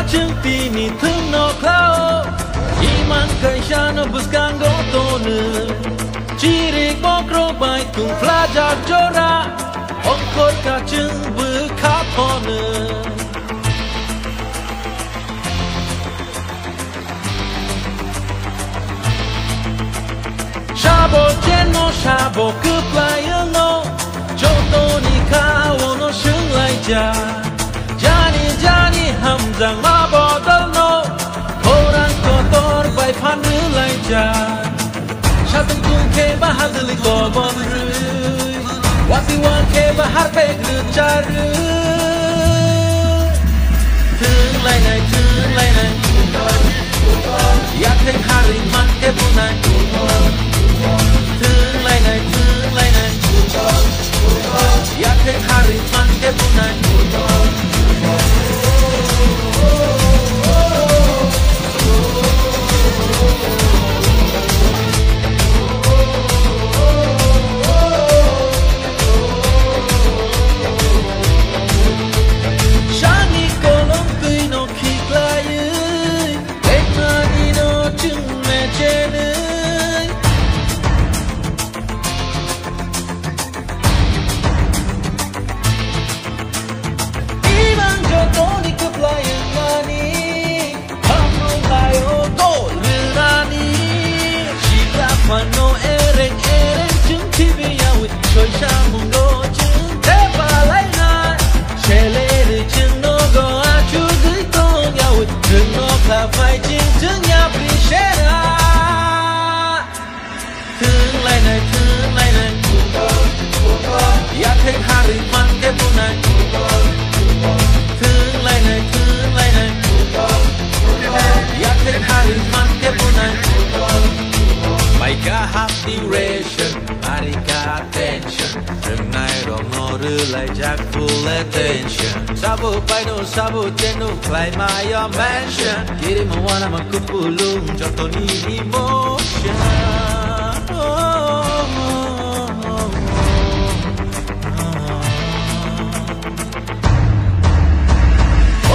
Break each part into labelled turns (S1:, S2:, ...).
S1: Pini thum no klao Iman kaisha no buskan gotone Chiri bokro bai tung flaja jora Ongkor kacung bekapone Shabo jeno shabo keplayan no Joto ni kawo no shung lai ja Jani jani hamzang ma bodol no Orang kotor bai pandu lai ja Shatung tung ke bahar dili kobon rui Wati wan ke bahar pek lucar Tung lai nai Ya keng hari man ke punai Tung lai nai Ya keng hari man ke punai Mano ereng chung tibi yawit Choi shamung go chung tepa lai na Shele ri chung no go achu gui tong yawit Chung no ka fai chung ya pri shera Tung lai nai Ya keng hari man ke punai Tung lai nai Ya keng hari man ke punai Maika hati ration, marika attention Rừng này rong no rư lại jack full attention Sabu paino, sabu tenu, fly my your mansion Kiri mawana makupulung, joto ni emotion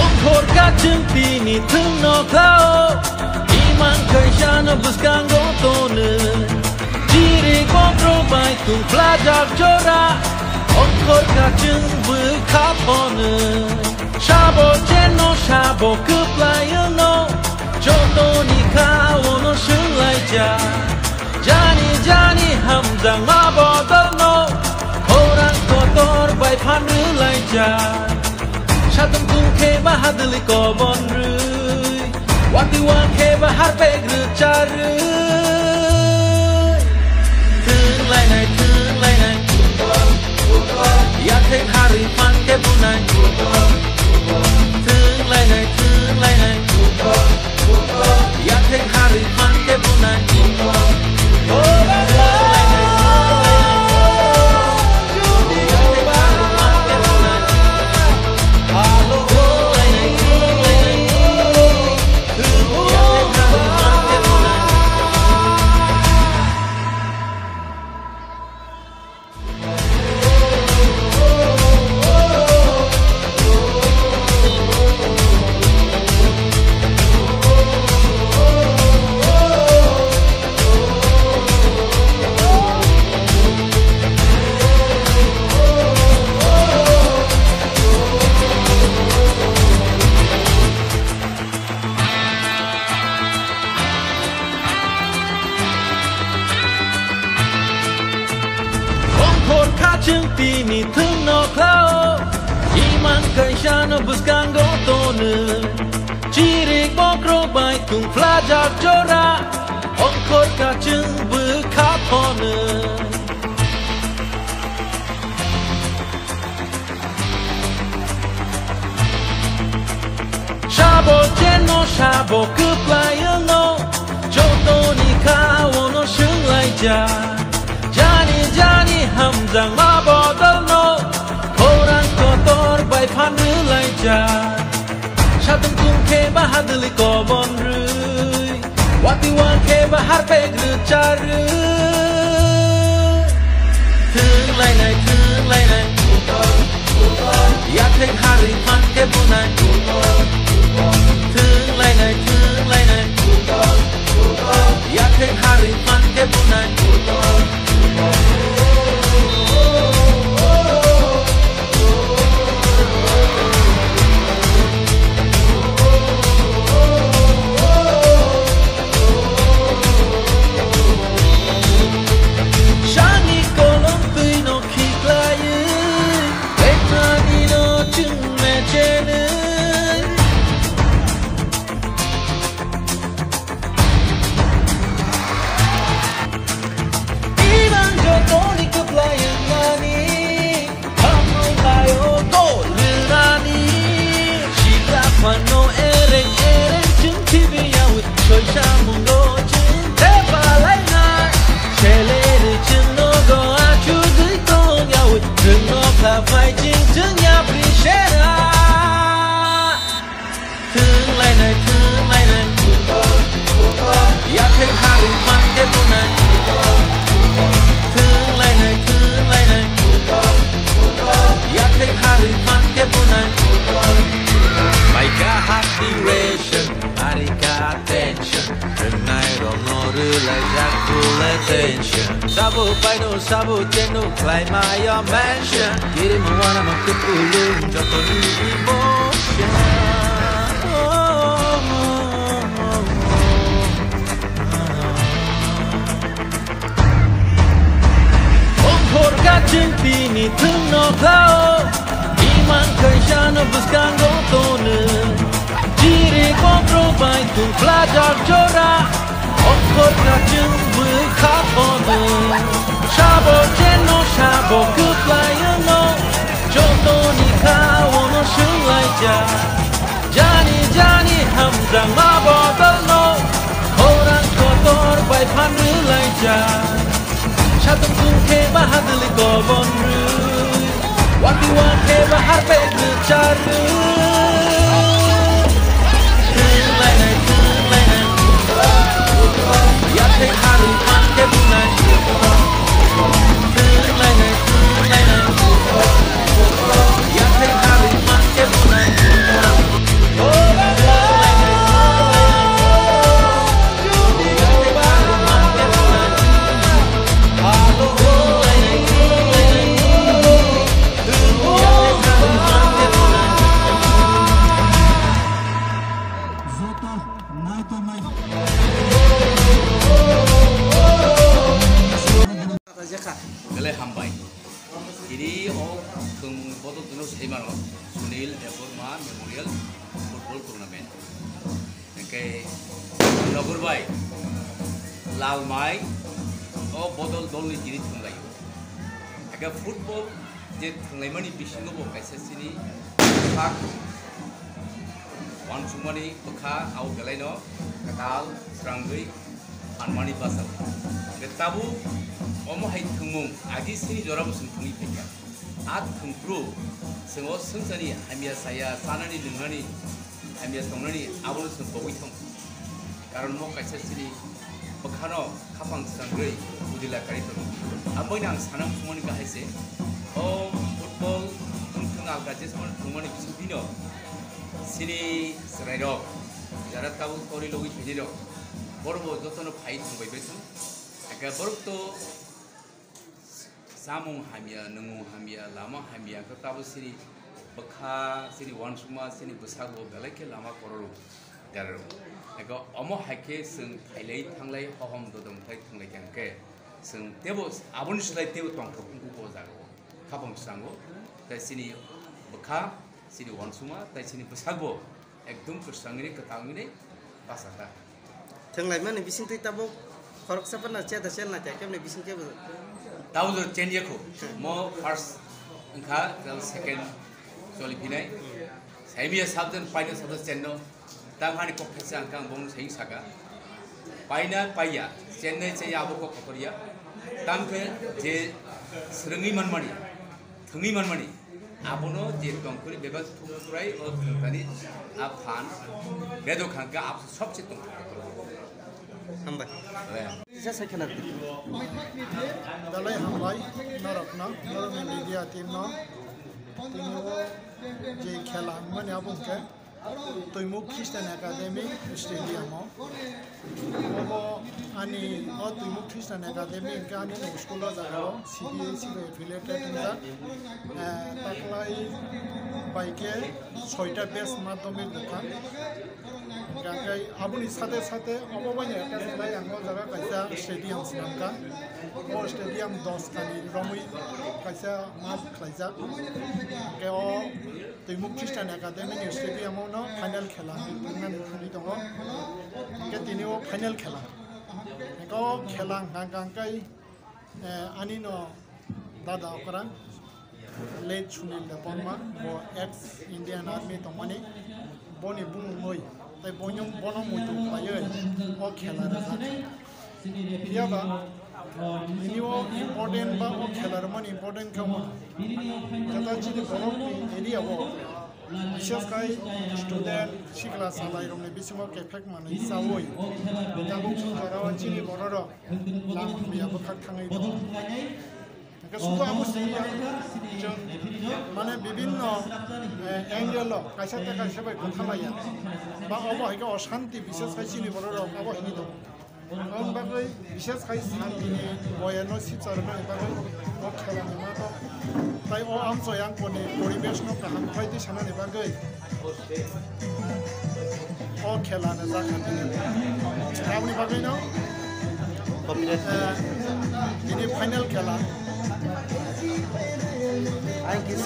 S1: Ongkor kacung pini thum no klao Iman kaisha no buskan gotone Jiri bokro bai tung flajar jora Ongkor kacung bekapone Shabo jeno shabo keplayan no Joto ni kawo no shung lai ja Jani hamzang ma bodol no Orang kotor bai pandu lai ja Shatung tung ke bahadli kobon rui Wati wan ke bahar pek lucar Tung lai nai Ya keng hari man ke punai Tung lai nai Ya keng hari man ke punai Kacung pini thum no klao Iman kaisha no buskan gotone Chiri bokro bai tung flajar jora Ongkor kacung bekapone Shabo jeno shabo keplayan no Joto ni kawo no shung lai ja Jani hamzang ma bodol no Orang kotor bai pandu lai ja Shatung tung ke bahadli kobon rui Wati wan ke bahar pek lucar Tung lai nai Ya keng hari man ke punai là fighting chứ nhà Prishera thương lại này ya thấy hai mắt cái bụng này thương lại này ya thấy hai mắt cái bụng này mày cả happy ration mày cả attention đêm nay rồi 너를 lại ra full attention 사부 파이노 사부 제노 climb your mansion 이름은 원하면 끝불름 줬던 emotion 엉콜 같은 빈이 등록하오 이만 걸샤는 부스간 고토는 지리 콘트로바이 뚱 플라자 줘라 엉콜 같은 부카포는 샤보 제노 샤보 끝라이노 조도니까 오는 실라이자 자니 함장 마버들노 호랑 코토르 바이 판들라이자 샤동 쿵케 바하들리 고본루 와키와케 바하베 그자르 야테 하루 함께 부나 야테 하루 함께 부나
S2: Galai hambai. Jadi tung foto tunus Imano Sunil Eforma Memorial Football Tournament. Oke, Nagurbai, Lalmai, botol dolly jadi tunglai. Aga football jadi tunglai mani bising nopo kaisa sini. Pak, wan sumani bekha au galai no katal seranggai anmani basal. Betabu Omo hai thungmung agi sini jora busun thungi peka at thungpru sengo sungsani hamia saya sanani lungani hamia songnani abul sun bogui thong karon mo kaisa sini bakhano khapang sangrei udila kari thong amoi nang sanam thumani ka haise o football thung alka je samon thumani bisubino sini srairo jara tabu kori logi thidiro borbo jotono phai thungbai besu aga borto Samung hamia, nungu hamia, lama hamia, ketabu sini bekha, sini wansuma, sini besar lo, galai ke lama kororo, daru. Eko omo hake seng thailai thanglai hohom dodom thai thanglai kangke, seng tebo abun sulai tebo tong thokung ko jago, kapam sango, tai sini bekha, sini wansuma, tai sini besar bo, ekdum kersangini ketangini pasata.
S3: Thanglai mana bising tu tabu, korok siapa nak chat na chat kem ni bising ke betul.
S2: Tahu tu change aku, mau first, engkau kalau second, soalnya pinai, saya biasa sabdan payah sabdan channel, tang hari kok kisah engkau bong sehing saga, payah payah, channel saya abu kok kotoria, tang ke je serengi man mani, abu no je tongkuri bebas tukurai, or tadi apaan, bedo kangka abu sob citung.
S3: Hambai. Saya kenal.
S4: Dalai hambai, narapna, narapna media team na, tingo je khela mana abung ke, Tuimuk Christian Academy Stadium mo, obo ani Tuimuk Christian Academy ka ani school jagao CBSE affiliated inda, taklai bike 6টা base মাধ্যমিক দোকান গাঙ্গাই আপনি সাথে সাথে অববাইনে একটা জেলায় আঙ্গল জায়গা কাইসা স্টেডিয়াম সিনামকা ও স্টেডিয়াম 10 কানি রমুই কাইসা মাঠ খাইসা কে ও তুইমুক খ্রিস্টান একাডেমি স্টেডিয়ামও ন ফাইনাল খেলা টুর্নামেন্ট খুলি দङ কে তিনিও ফাইনাল খেলা একক খেলা গাঙ্গাই আনি ন দাদা অকরা late Sunil Deponma, or ex-Indian Army Tomani, Bonnie Boom Moy, the Bonum Bonomutu, Mayer, or Keller. Piaba, इनियो इम्पोर्टेंट बा ओ खेलार मन इम्पोर्टेंट खामोन जता चिनि बरफ एरिया वो विशेष kai student sikla salai romne bisimo kefek mani sawoi dabu jarawa chini bororo lam biya bukhak thangai do ka suko amu siya jon mane bibinno angle kaisa ta kaisa bai kothalaya ba obo hike oshanti বিশেষ kai chini bororo abo hini do on bagai বিশেষ kai shanti ni boyano sitarna bagai o khelani ma to tai o amso yang kone poribesh no kaham phaiti sanani bagai o khelana zakhatini amni bagai no ini final khela
S3: I guess